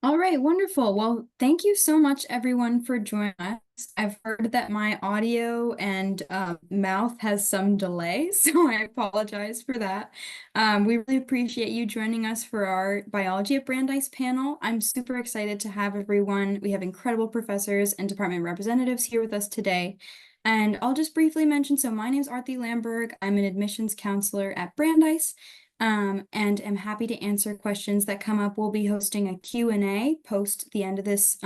All right, wonderful. Well, thank you so much, everyone, for joining us. I've heard that my audio and mouth has some delay, so I apologize for that. We really appreciate you joining us for our Biology at Brandeis panel. I'm super excited to have everyone. We have incredible professors and department representatives here with us today. And I'll just briefly mention, so my name is Arthi Lamberg. I'm an admissions counselor at Brandeis and am happy to answer questions that come up. We'll be hosting a Q&A post the end of this,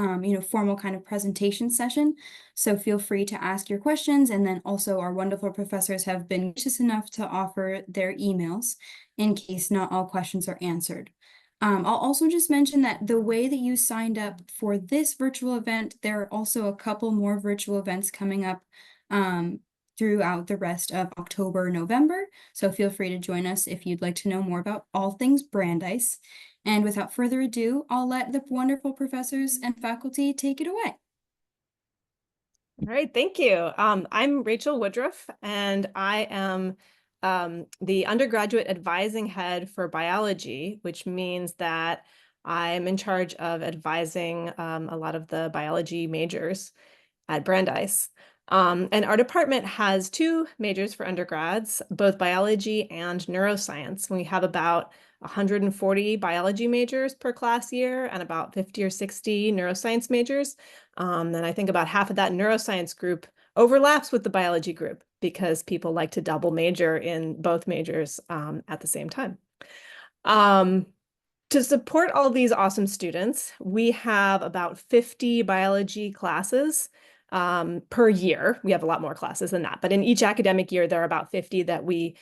formal kind of presentation session. So feel free to ask your questions. And then also our wonderful professors have been gracious enough to offer their emails in case not all questions are answered. I'll also just mention that the way that you signed up for this virtual event, there are also a couple more virtual events coming up throughout the rest of October, November. So feel free to join us if you'd like to know more about all things Brandeis. And without further ado, I'll let the wonderful professors and faculty take it away. All right, thank you. I'm Rachel Woodruff, and I am the undergraduate advising head for biology, which means that I'm in charge of advising a lot of the biology majors at Brandeis. And our department has two majors for undergrads, both biology and neuroscience. We have about 140 biology majors per class year and about 50 or 60 neuroscience majors. And I think about half of that neuroscience group overlaps with the biology group because people like to double major in both majors at the same time. To support all these awesome students, we have about 50 biology classes per year. We have a lot more classes than that, but in each academic year, there are about 50 that we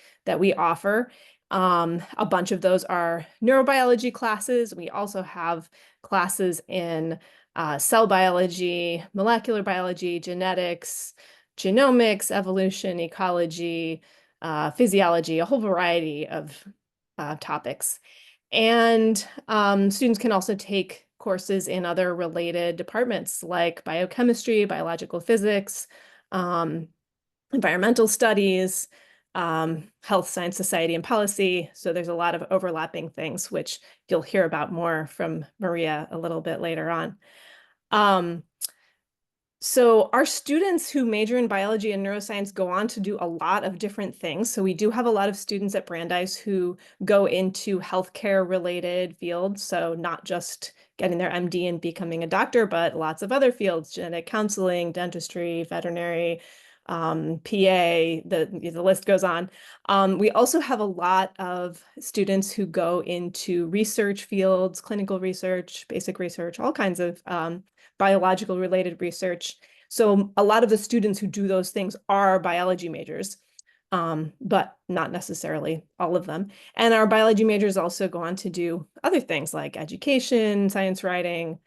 offer. A bunch of those are neurobiology classes. We also have classes in cell biology, molecular biology, genetics, genomics, evolution, ecology, physiology, a whole variety of topics. And students can also take courses in other related departments like biochemistry, biological physics, environmental studies, health, science, society, and policy. So there's a lot of overlapping things, which you'll hear about more from Maria a little bit later on. So our students who major in biology and neuroscience go on to do a lot of different things. So we do have a lot of students at Brandeis who go into healthcare related fields. So not just getting their MD and becoming a doctor, but lots of other fields, genetic counseling, dentistry, veterinary, PA, the list goes on. We also have a lot of students who go into research fields, clinical research, basic research, all kinds of biological related research. So a lot of the students who do those things are biology majors, but not necessarily all of them. And our biology majors also go on to do other things like education, science writing.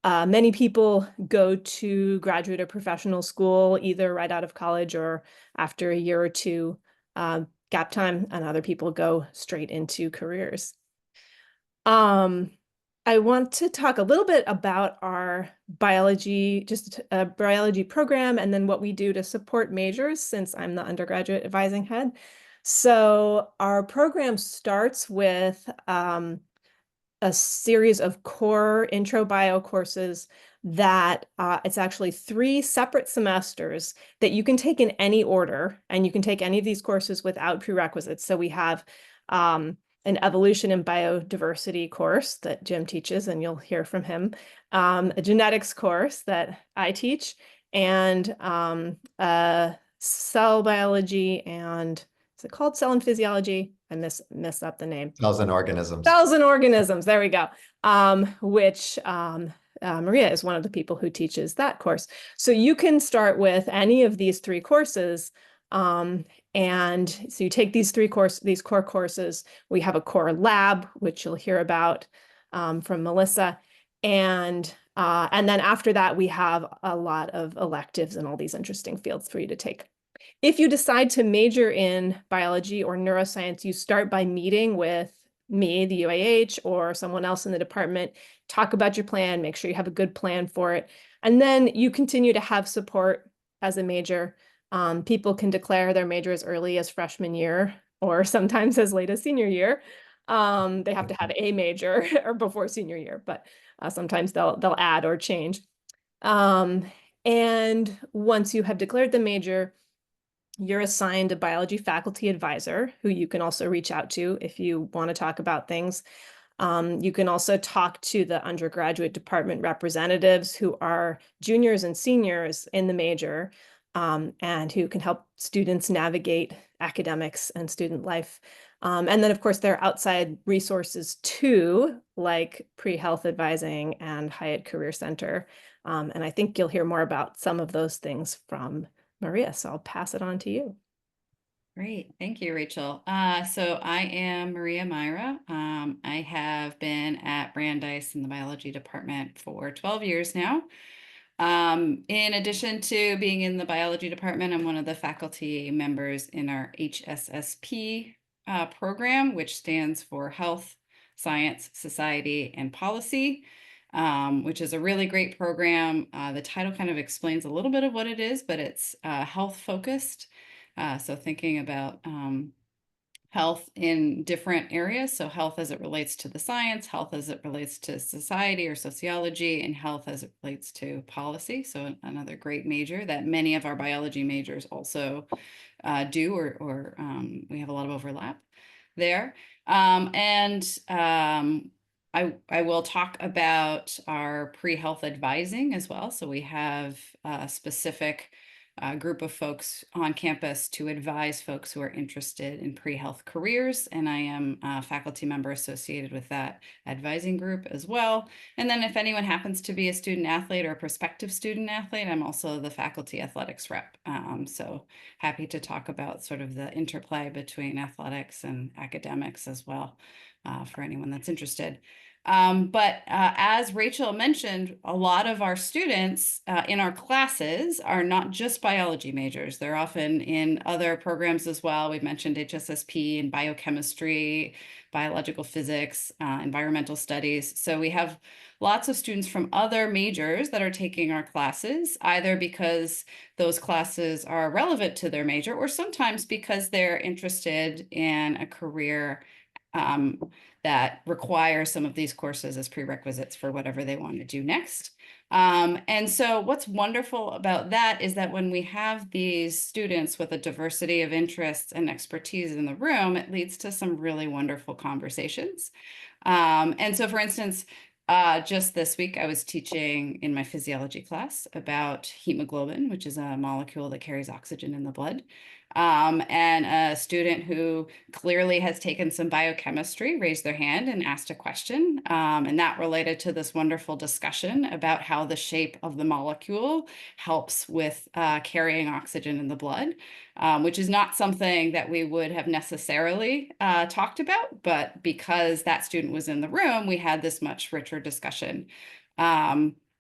Many people go to graduate or professional school either right out of college or after a year or two gap time, and other people go straight into careers. I want to talk a little bit about our biology, just a biology program, and then what we do to support majors, since I'm the undergraduate advising head. So our program starts with a series of core intro bio courses that it's actually 3 separate semesters that you can take in any order, and you can take any of these courses without prerequisites. So we have an evolution and biodiversity course that Jim teaches, and you'll hear from him, a genetics course that I teach, and cell biology, and is it called cell and physiology? I miss up the name. Cells and organisms. Cells and organisms, there we go, which Maria is one of the people who teaches that course. So you can start with any of these 3 courses. And so you take these core courses. We have a core lab, which you'll hear about from Melissa. And then after that, we have a lot of electives and all these interesting fields for you to take. If you decide to major in biology or neuroscience, you start by meeting with me, the UAH, or someone else in the department, talk about your plan, make sure you have a good plan for it. And then you continue to have support as a major. People can declare their major as early as freshman year or sometimes as late as senior year. They have to have a major or before senior year, but sometimes they'll add or change. And once you have declared the major, you're assigned a biology faculty advisor who you can also reach out to if you want to talk about things. You can also talk to the undergraduate department representatives who are juniors and seniors in the major, and who can help students navigate academics and student life. And then, of course, there are outside resources too, like pre-health advising and Hyatt Career Center. And I think you'll hear more about some of those things from Maria, so I'll pass it on to you. Great. Thank you, Rachel. So I am Maria Miara. I have been at Brandeis in the biology department for 12 years now. In addition to being in the biology department, I'm one of the faculty members in our HSSP program, which stands for Health, Science, Society, and Policy, which is a really great program. The title kind of explains a little bit of what it is, but it's health focused. So thinking about health in different areas. So health as it relates to the science, health as it relates to society or sociology, and health as it relates to policy. So another great major that many of our biology majors also do, or we have a lot of overlap there. I will talk about our pre-health advising as well. So we have a specific group of folks on campus to advise folks who are interested in pre-health careers. And I am a faculty member associated with that advising group as well. And then if anyone happens to be a student athlete or a prospective student athlete, I'm also the faculty athletics rep. So happy to talk about sort of the interplay between athletics and academics as well, for anyone that's interested. But as Rachel mentioned, a lot of our students in our classes are not just biology majors. They're often in other programs as well. We've mentioned HSSP and biochemistry, biological physics, environmental studies. So we have lots of students from other majors that are taking our classes, either because those classes are relevant to their major or sometimes because they're interested in a career that require some of these courses as prerequisites for whatever they want to do next. And so what's wonderful about that is that when we have these students with a diversity of interests and expertise in the room, it leads to some really wonderful conversations. And so, for instance, just this week, I was teaching in my physiology class about hemoglobin, which is a molecule that carries oxygen in the blood. And a student who clearly has taken some biochemistry raised their hand and asked a question. And that related to this wonderful discussion about how the shape of the molecule helps with carrying oxygen in the blood, which is not something that we would have necessarily talked about. But because that student was in the room, we had this much richer discussion.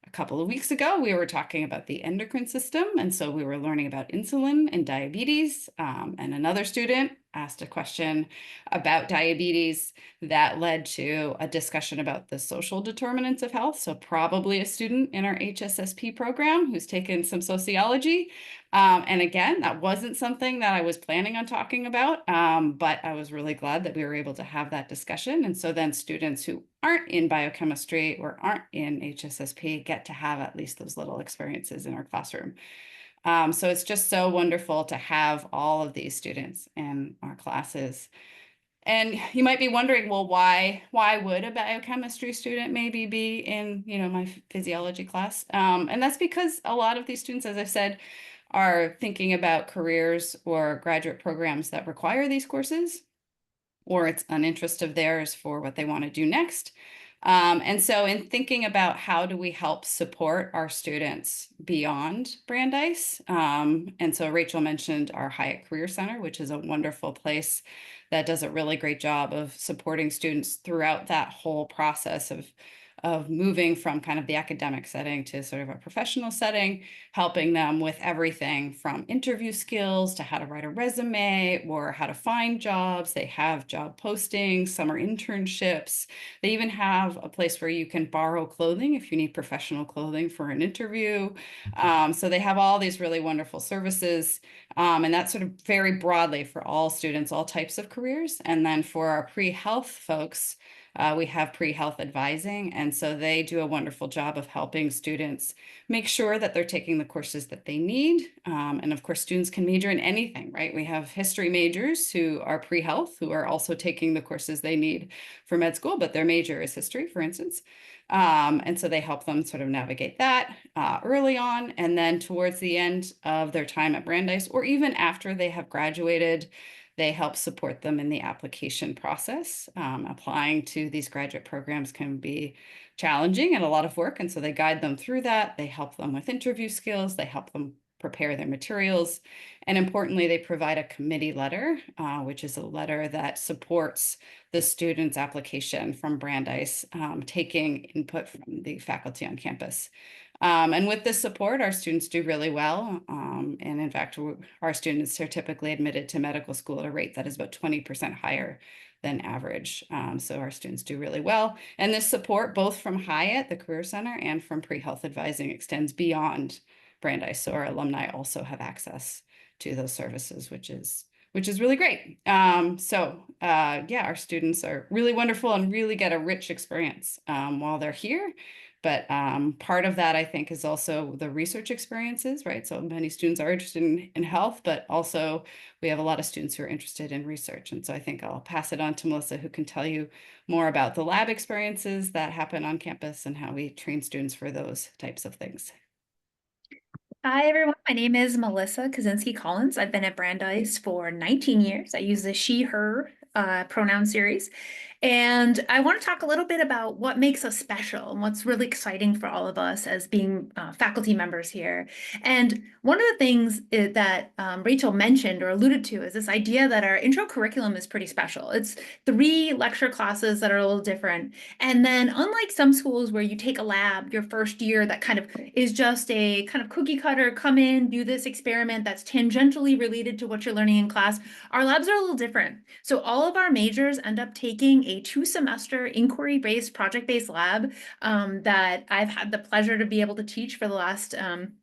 A couple of weeks ago, we were talking about the endocrine system. And so we were learning about insulin and diabetes. And another student asked a question about diabetes that led to a discussion about the social determinants of health. So probably a student in our HSSP program who's taken some sociology. And again, that wasn't something that I was planning on talking about, but I was really glad that we were able to have that discussion. And so then students who aren't in biochemistry or aren't in HSSP get to have at least those little experiences in our classroom. So it's just so wonderful to have all of these students in our classes. And you might be wondering, well, why would a biochemistry student maybe be in, my physiology class? And that's because a lot of these students, as I said, are thinking about careers or graduate programs that require these courses, or it's an interest of theirs for what they want to do next. And so in thinking about how do we help support our students beyond Brandeis, and so Rachel mentioned our Hyatt Career Center, which is a wonderful place that does a really great job of supporting students throughout that whole process of moving from kind of the academic setting to sort of a professional setting, helping them with everything from interview skills to how to write a resume or how to find jobs. They have job postings, summer internships. They even have a place where you can borrow clothing if you need professional clothing for an interview. So they have all these really wonderful services. And that's sort of very broadly for all students, all types of careers. And then for our pre-health folks, we have pre-health advising. And so they do a wonderful job of helping students make sure that they're taking the courses that they need. And of course, students can major in anything, right? We have history majors who are pre-health, who are also taking the courses they need for med school, but their major is history, for instance. And so they help them sort of navigate that early on. And then towards the end of their time at Brandeis, or even after they have graduated, they help support them in the application process. Applying to these graduate programs can be challenging and a lot of work. And so they guide them through that. They help them with interview skills. They help them prepare their materials. And importantly, they provide a committee letter, which is a letter that supports the student's application from Brandeis, taking input from the faculty on campus. And with this support, our students do really well. And in fact, our students are typically admitted to medical school at a rate that is about 20% higher than average. So our students do really well. And this support, both from Hyatt, the Career Center, and from Pre-Health Advising, extends beyond Brandeis. So our alumni also have access to those services, which is really great. Yeah, our students are really wonderful and really get a rich experience while they're here. But part of that, I think, is also the research experiences, right? So many students are interested in health, but also we have a lot of students who are interested in research. And so I think I'll pass it on to Melissa, who can tell you more about the lab experiences that happen on campus and how we train students for those types of things. Hi, everyone. My name is Melissa Kosinski-Collins. I've been at Brandeis for 19 years. I use the she, her pronoun series. And I want to talk a little bit about what makes us special and what's really exciting for all of us as being faculty members here. And one of the things that Rachel mentioned or alluded to is this idea that our intro curriculum is pretty special. It's 3 lecture classes that are a little different. And then unlike some schools where you take a lab your first year that kind of is just a kind of cookie cutter, come in, do this experiment that's tangentially related to what you're learning in class, our labs are a little different. So all of our majors end up taking a 2-semester inquiry-based, project-based lab that I've had the pleasure to be able to teach for the last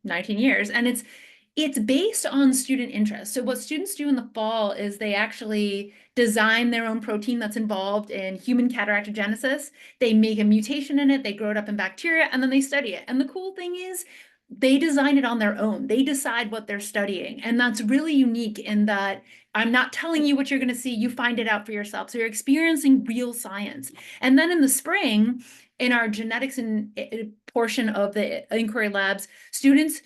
19 years. And it's based on student interest. So what students do in the fall is they actually design their own protein that's involved in human cataractogenesis. They make a mutation in it, they grow it up in bacteria, and then they study it. And the cool thing is, they design it on their own. They decide what they're studying. And that's really unique in that I'm not telling you what you're going to see, you find it out for yourself. So you're experiencing real science. And then in the spring, in our genetics and portion of the inquiry labs, students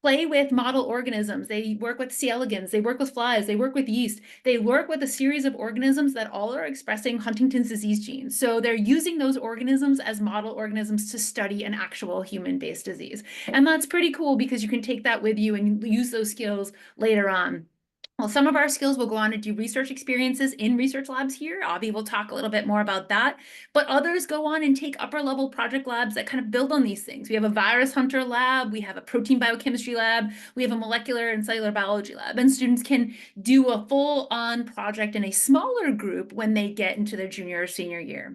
play with model organisms. They work with C. elegans, they work with flies, they work with yeast, they work with a series of organisms that all are expressing Huntington's disease genes. So they're using those organisms as model organisms to study an actual human-based disease. And that's pretty cool because you can take that with you and use those skills later on. Well, some of our skills will go on to do research experiences in research labs here. Avi will talk a little bit more about that. But others go on and take upper level project labs that kind of build on these things. We have a virus hunter lab, we have a protein biochemistry lab, we have a molecular and cellular biology lab, and students can do a full on project in a smaller group when they get into their junior or senior year.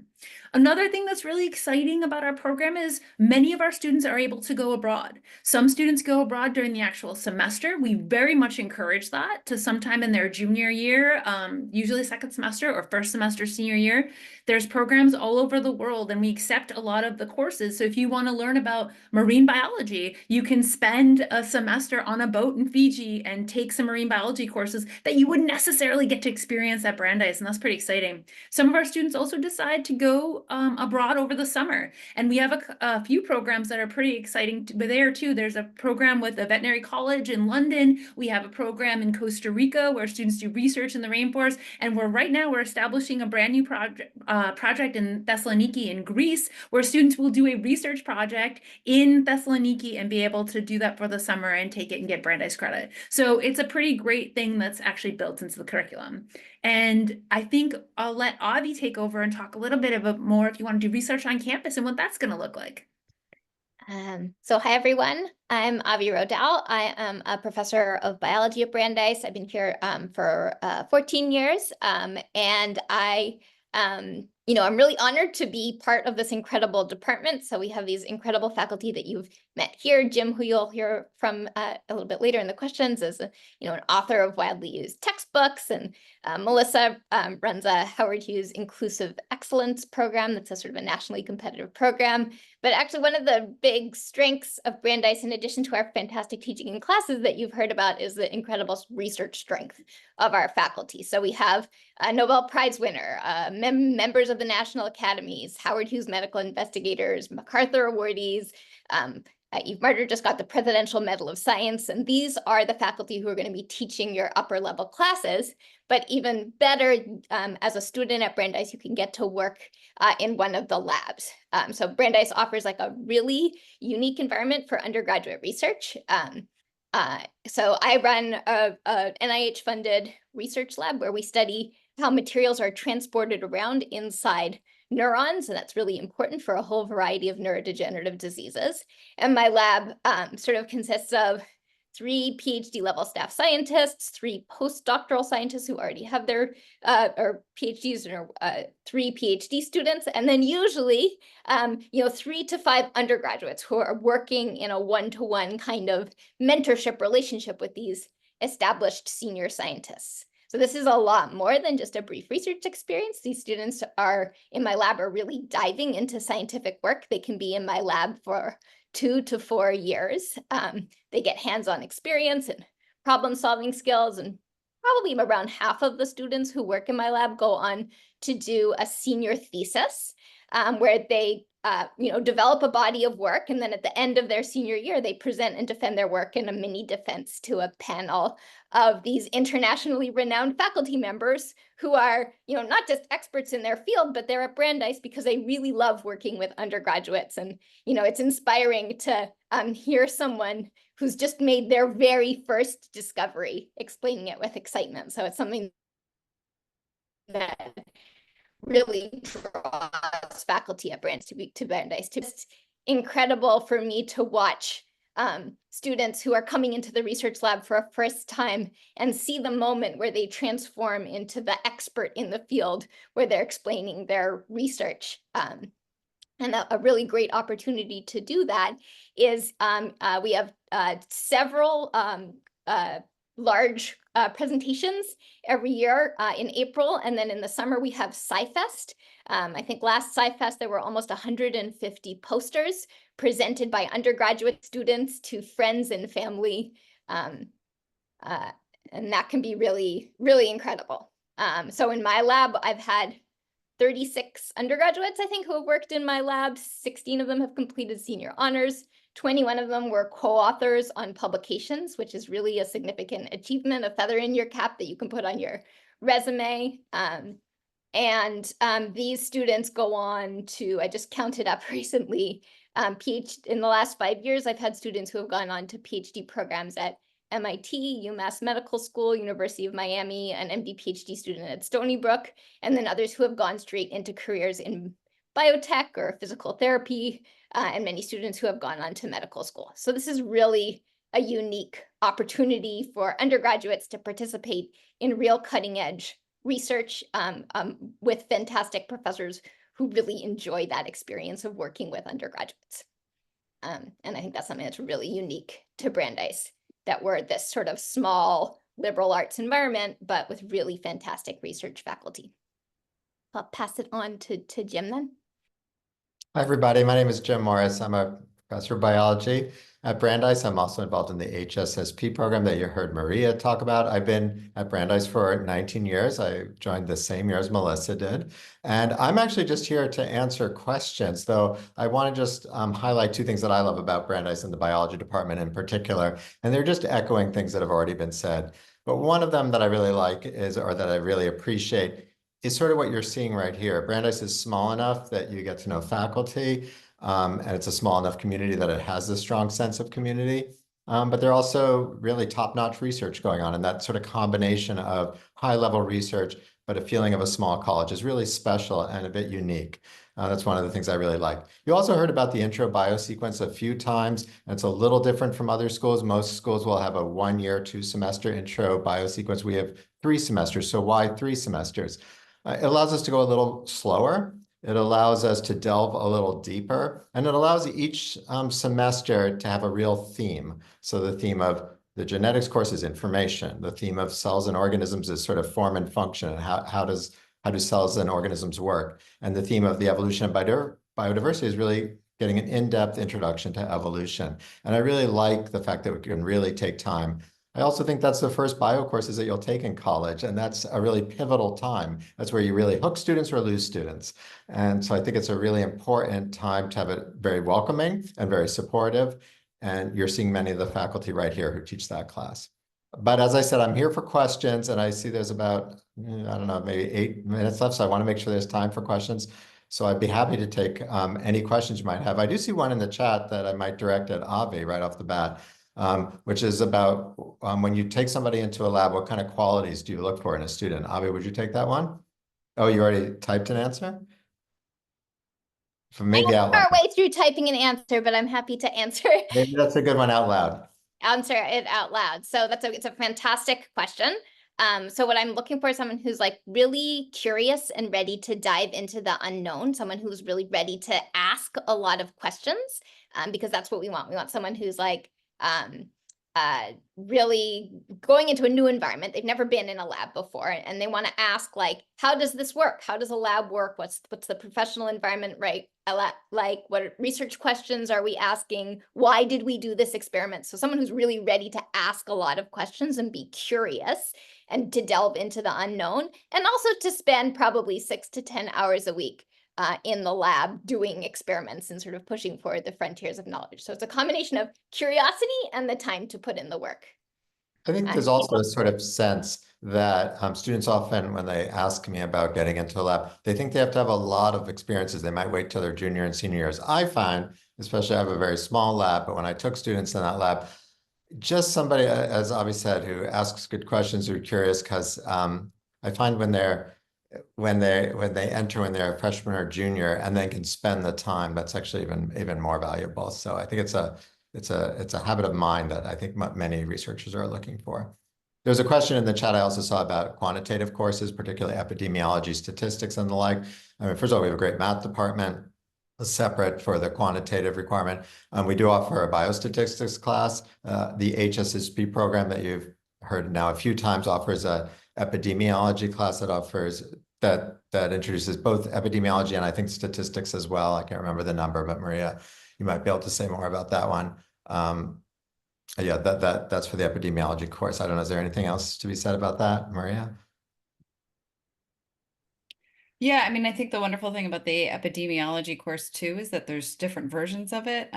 Another thing that's really exciting about our program is many of our students are able to go abroad. Some students go abroad during the actual semester. We very much encourage that to sometime in their junior year, usually second semester or first semester senior year. There's programs all over the world and we accept a lot of the courses. So if you want to learn about marine biology, you can spend a semester on a boat in Fiji and take some marine biology courses that you wouldn't necessarily get to experience at Brandeis, and that's pretty exciting. Some of our students also decide to go abroad over the summer. And we have a few programs that are pretty exciting there too. There's a program with a veterinary college in London. We have a program in Costa Rica where students do research in the rainforest. And right now we're establishing a brand new project in Thessaloniki in Greece, where students will do a research project in Thessaloniki and be able to do that for the summer and take it and get Brandeis credit. So it's a pretty great thing that's actually built into the curriculum. And I think I'll let Avi take over and talk a little bit about more if you want to do research on campus and what that's going to look like. So hi, everyone. I'm Avital Rodal. I am a professor of biology at Brandeis. I've been here for 14 years. And I'm really honored to be part of this incredible department. So we have these incredible faculty that you've met here. Jim, who you'll hear from a little bit later in the questions, is an author of widely used textbooks. And Melissa runs a Howard Hughes Inclusive Excellence program that's a sort of a nationally competitive program. But actually, one of the big strengths of Brandeis, in addition to our fantastic teaching in classes that you've heard about, is the incredible research strength of our faculty. So we have a Nobel Prize winner, members of the National Academies, Howard Hughes medical investigators, MacArthur awardees. Eve Martyr just got the Presidential Medal of Science, and these are the faculty who are going to be teaching your upper level classes. But even better, as a student at Brandeis, you can get to work in one of the labs. So Brandeis offers like a really unique environment for undergraduate research. So I run a NIH-funded research lab where we study how materials are transported around inside neurons, and that's really important for a whole variety of neurodegenerative diseases. And my lab sort of consists of 3 PhD level staff scientists, 3 postdoctoral scientists who already have their or PhDs, or 3 PhD students, and then usually 3 to 5 undergraduates who are working in a one-to-one kind of mentorship relationship with these established senior scientists. So this is a lot more than just a brief research experience. These students in my lab are really diving into scientific work. They can be in my lab for 2 to 4 years. They get hands-on experience and problem-solving skills, and probably around half of the students who work in my lab go on to do a senior thesis, where they develop a body of work, and then at the end of their senior year, they present and defend their work in a mini defense to a panel of these internationally renowned faculty members who are, not just experts in their field, but they're at Brandeis because they really love working with undergraduates. And, it's inspiring to hear someone who's just made their very first discovery explaining it with excitement. So it's something that really draws faculty at Brandeis. It's incredible for me to watch students who are coming into the research lab for a first time and see the moment where they transform into the expert in the field where they're explaining their research. And a really great opportunity to do that is we have several large presentations every year in April, and then in the summer we have SciFest. I think last SciFest there were almost 150 posters presented by undergraduate students to friends and family, and that can be really, really incredible. So in my lab, I've had 36 undergraduates, I think, who have worked in my lab. 16 of them have completed senior honors. 21 of them were co-authors on publications, which is really a significant achievement, a feather in your cap that you can put on your resume. These students go on to, I just counted up recently, in the last 5 years, I've had students who have gone on to PhD programs at MIT, UMass Medical School, University of Miami, an MD PhD student at Stony Brook, and then others who have gone straight into careers in biotech or physical therapy, and many students who have gone on to medical school. So this is really a unique opportunity for undergraduates to participate in real cutting edge research with fantastic professors who really enjoy that experience of working with undergraduates. And I think that's something that's really unique to Brandeis, that we're this sort of small liberal arts environment, but with really fantastic research faculty. I'll pass it on to Jim then. Hi, everybody. My name is Jim Morris. I'm a professor of biology at Brandeis. I'm also involved in the HSSP program that you heard Maria talk about. I've been at Brandeis for 19 years. I joined the same year as Melissa did. And I'm actually just here to answer questions, though I want to just highlight 2 things that I love about Brandeis and the biology department in particular. And they're just echoing things that have already been said. But one of them that I really like is, or that I really appreciate, is sort of what you're seeing right here. Brandeis is small enough that you get to know faculty, and it's a small enough community that it has a strong sense of community. But there are also really top-notch research going on, and that sort of combination of high-level research but a feeling of a small college is really special and a bit unique. That's one of the things I really like. You also heard about the intro biosequence a few times, and it's a little different from other schools. Most schools will have a 1-year, 2-semester intro biosequence. We have 3 semesters. So why 3 semesters? It allows us to go a little slower. It allows us to delve a little deeper, and it allows each semester to have a real theme. So the theme of the genetics course is information. The theme of cells and organisms is sort of form and function, and how do cells and organisms work? And the theme of the evolution of biodiversity is really getting an in-depth introduction to evolution. And I really like the fact that we can really take time. I also think that's the first bio courses that you'll take in college, and that's a really pivotal time. That's where you really hook students or lose students. And so I think it's a really important time to have it very welcoming and very supportive. And you're seeing many of the faculty right here who teach that class. But as I said, I'm here for questions, and I see there's about, I don't know, maybe 8 minutes left, so I want to make sure there's time for questions. So I'd be happy to take any questions you might have. I do see one in the chat that I might direct at Avi right off the bat, which is about when you take somebody into a lab, what kind of qualities do you look for in a student? Avi, would you take that one? Oh, you already typed an answer? Maybe out loud. Our way through typing an answer, but I'm happy to answer. Maybe that's a good one out loud. Answer it out loud. So it's a fantastic question. So what I'm looking for is someone who's like really curious and ready to dive into the unknown, someone who's really ready to ask a lot of questions, because that's what we want. We want someone who's like really going into a new environment. They've never been in a lab before, and they want to ask, like, how does this work? How does a lab work? What's the professional environment, right? Like, what research questions are we asking? Why did we do this experiment? So someone who's really ready to ask a lot of questions and be curious and to delve into the unknown, and also to spend probably 6 to 10 hours a week in the lab doing experiments and sort of pushing forward the frontiers of knowledge. So it's a combination of curiosity and the time to put in the work. I think there's also a sort of sense that students often, when they ask me about getting into a lab, they think they have to have a lot of experiences. They might wait till their junior and senior years. I find, especially I have a very small lab, but when I took students in that lab, just somebody, as Avi said, who asks good questions, who are curious, because I find when they enter when they're a freshman or junior and then can spend the time, that's actually even more valuable. So I think it's a habit of mind that I think many researchers are looking for. There's a question in the chat I also saw about quantitative courses, particularly epidemiology, statistics, and the like. I mean, first of all, we have a great math department, separate for the quantitative requirement. We do offer a biostatistics class. The HSSP program that you've heard now a few times offers a epidemiology class that introduces both epidemiology and I think statistics as well. I can't remember the number, but Maria, you might be able to say more about that one. Yeah, that's for the epidemiology course. I don't know, is there anything else to be said about that, Maria? Yeah, I mean, I think the wonderful thing about the epidemiology course too is that there's different versions of it.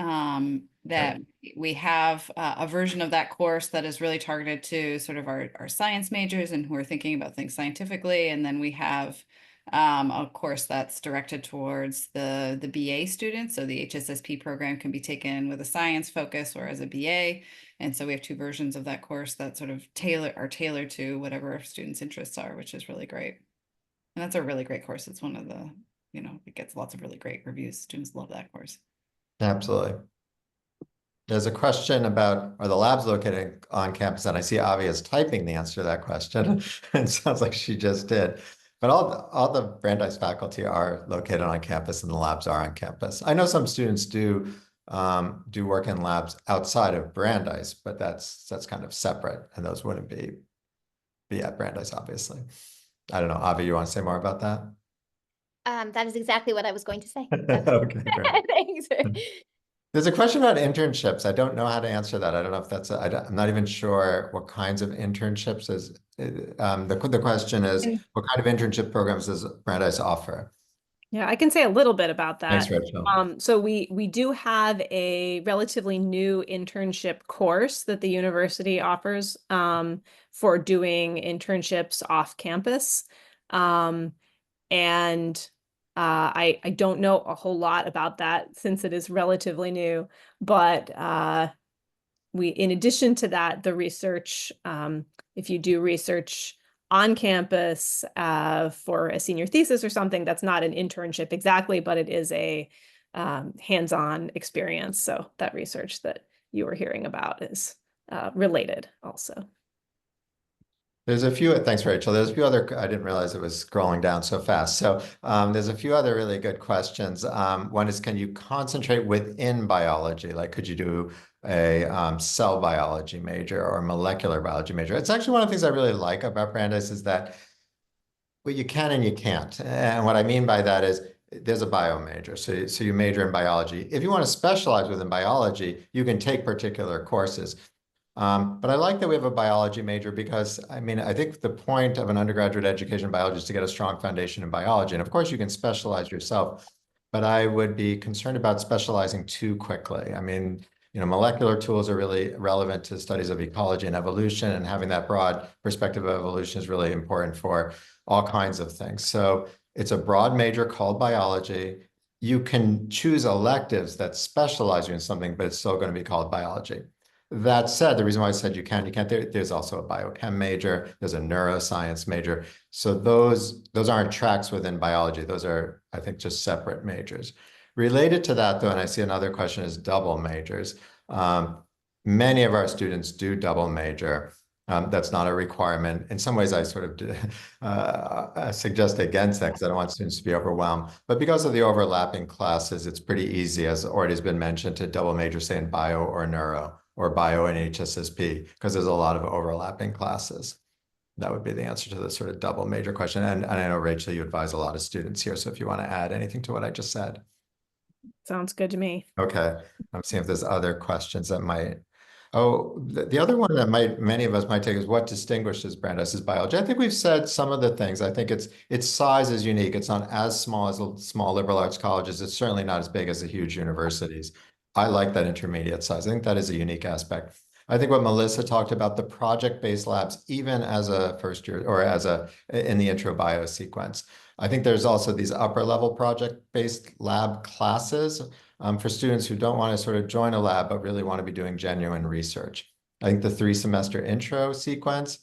That we have a version of that course that is really targeted to sort of our science majors and who are thinking about things scientifically. And then we have a course that's directed towards the BA students. So the HSSP program can be taken with a science focus or as a BA. And so we have 2 versions of that course that sort of are tailored to whatever our students' interests are, which is really great. And that's a really great course. It's one of the, it gets lots of really great reviews. Students love that course. Absolutely. There's a question about, are the labs located on campus? And I see Avi is typing the answer to that question. It sounds like she just did. But all the Brandeis faculty are located on campus and the labs are on campus. I know some students do work in labs outside of Brandeis, but that's kind of separate, and those wouldn't be at Brandeis, obviously. I don't know, Avi, you want to say more about that? That is exactly what I was going to say. Okay, great. Thanks. There's a question about internships. I don't know how to answer that. I don't know if that's, I'm not even sure what kinds of internships is. The question is, what kind of internship programs does Brandeis offer? Yeah, I can say a little bit about that. Thanks, Rachel. So we do have a relatively new internship course that the university offers for doing internships off campus. And I don't know a whole lot about that since it is relatively new, but in addition to that, the research, if you do research on campus for a senior thesis or something. That's not an internship exactly, but it is a hands-on experience. So that research that you were hearing about is related also. There's a few, thanks, Rachel. There's a few other, I didn't realize it was scrolling down so fast. So there's a few other really good questions. One is, can you concentrate within biology? Like, could you do a cell biology major or molecular biology major? It's actually one of the things I really like about Brandeis is that, well, you can and you can't. And what I mean by that is there's a bio major. So you major in biology. If you want to specialize within biology, you can take particular courses. But I like that we have a biology major because, I mean, I think the point of an undergraduate education in biology is to get a strong foundation in biology. And of course, you can specialize yourself, but I would be concerned about specializing too quickly. I mean, molecular tools are really relevant to studies of ecology and evolution, and having that broad perspective of evolution is really important for all kinds of things. So it's a broad major called biology. You can choose electives that specialize you in something, but it's still going to be called biology. That said, the reason why I said you can't, there's also a biochem major, there's a neuroscience major. So those aren't tracks within biology. Those are, I think, just separate majors. Related to that, though, and I see another question is double majors. Many of our students do double major. That's not a requirement. In some ways, I sort of suggest against that because I don't want students to be overwhelmed. But because of the overlapping classes, it's pretty easy, as already has been mentioned, to double major, say, in bio or neuro, or bio and HSSP, because there's a lot of overlapping classes. That would be the answer to the sort of double major question. And I know, Rachel, you advise a lot of students here. So if you want to add anything to what I just said. Sounds good to me. Okay. I'm seeing if there's other questions that might. Oh, the other one that many of us might take is what distinguishes Brandeis's biology. I think we've said some of the things. I think its size is unique. It's not as small as small liberal arts colleges. It's certainly not as big as the huge universities. I like that intermediate size. I think that is a unique aspect. I think what Melissa talked about, the project-based labs, even as a first year or in the intro bio sequence. I think there's also these upper level project-based lab classes for students who don't want to sort of join a lab, but really want to be doing genuine research. I think the 3-semester intro sequence,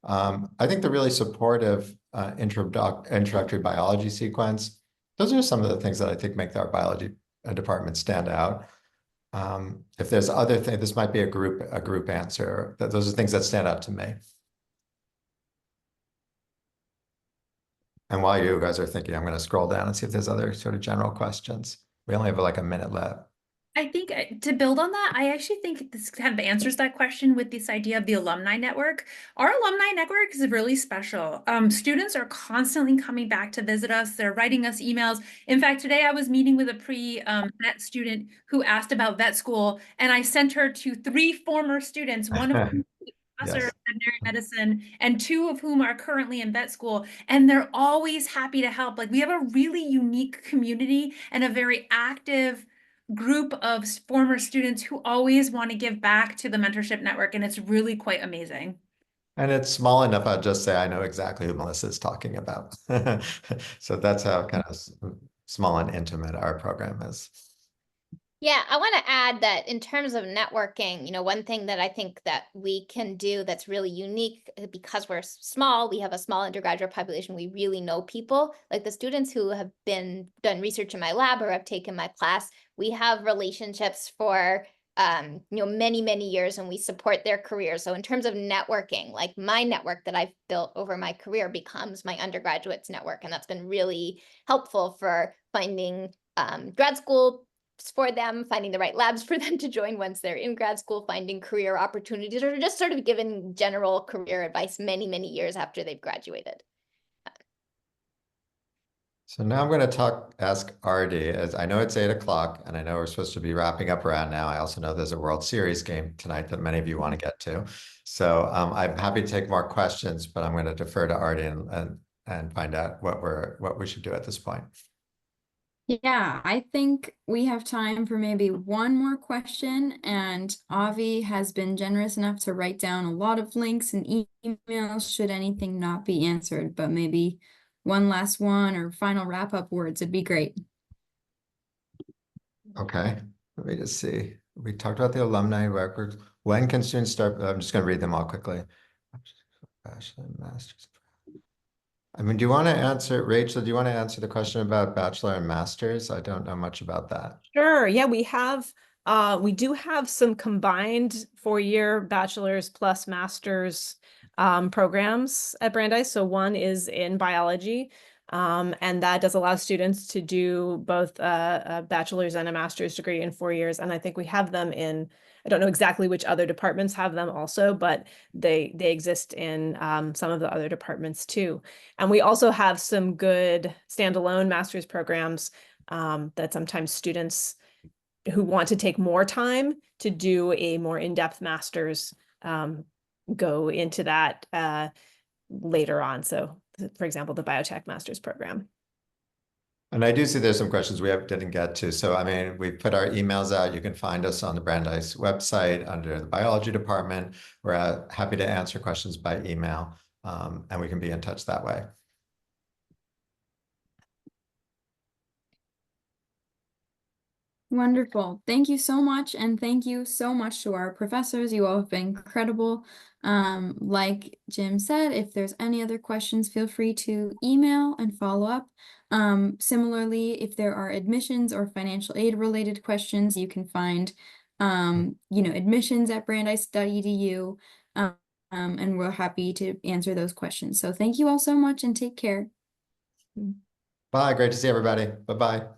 I think the really supportive introductory biology sequence, those are some of the things that I think make our biology department stand out. If there's other things, this might be a group answer. Those are things that stand out to me. And while you guys are thinking, I'm going to scroll down and see if there's other sort of general questions. We only have like a minute left. I think to build on that, I actually think this kind of answers that question with this idea of the alumni network. Our alumni network is really special. Students are constantly coming back to visit us. They're writing us emails. In fact, today I was meeting with a pre-vet student who asked about vet school, and I sent her to 3 former students, one of whom professor of veterinary medicine, and 2 of whom are currently in vet school, and they're always happy to help. Like, we have a really unique community and a very active group of former students who always want to give back to the mentorship network, and it's really quite amazing. And it's small enough, I'll just say I know exactly who Melissa is talking about. So that's how kind of small and intimate our program is. Yeah, I want to add that in terms of networking, one thing that I think that we can do that's really unique, because we're small, we have a small undergraduate population, we really know people. Like the students who have done research in my lab or have taken my class, we have relationships for many, many years, and we support their careers. So in terms of networking, like my network that I've built over my career becomes my undergraduates network. And that's been really helpful for finding grad school for them, finding the right labs for them to join once they're in grad school, finding career opportunities, or just sort of giving general career advice many, many years after they've graduated. So now I'm going to ask Artie, as I know it's 8 o'clock and I know we're supposed to be wrapping up around now. I also know there's a World Series game tonight that many of you want to get to. So I'm happy to take more questions, but I'm going to defer to Artie and find out what we should do at this point. Yeah, I think we have time for maybe one more question, and Avi has been generous enough to write down a lot of links and emails should anything not be answered, but maybe one last one or final wrap-up words would be great. Okay, let me just see. We talked about the alumni records. When can students start? I'm just going to read them all quickly. Bachelor, master's. I mean, do you want to answer, Rachel, do you want to answer the question about bachelor and master's? I don't know much about that. Sure. Yeah, we do have some combined 4-year bachelor's plus master's programs at Brandeis. So one is in biology, and that does allow students to do both a bachelor's and a master's degree in 4 years. And I think we have them in, I don't know exactly which other departments have them also, but they exist in some of the other departments too. And we also have some good standalone master's programs that sometimes students who want to take more time to do a more in-depth master's go into that later on. So, for example, the biotech master's program. And I do see there's some questions we didn't get to. So, I mean, we put our emails out. You can find us on the Brandeis website under the biology department. We're happy to answer questions by email, and we can be in touch that way. Wonderful. Thank you so much. And thank you so much to our professors. You all have been incredible. Like Jim said, if there's any other questions, feel free to email and follow up. Similarly, if there are admissions or financial aid related questions, you can find, admissions at brandeis.edu. And we're happy to answer those questions. So thank you all so much and take care. Bye. Great to see everybody. Bye-bye.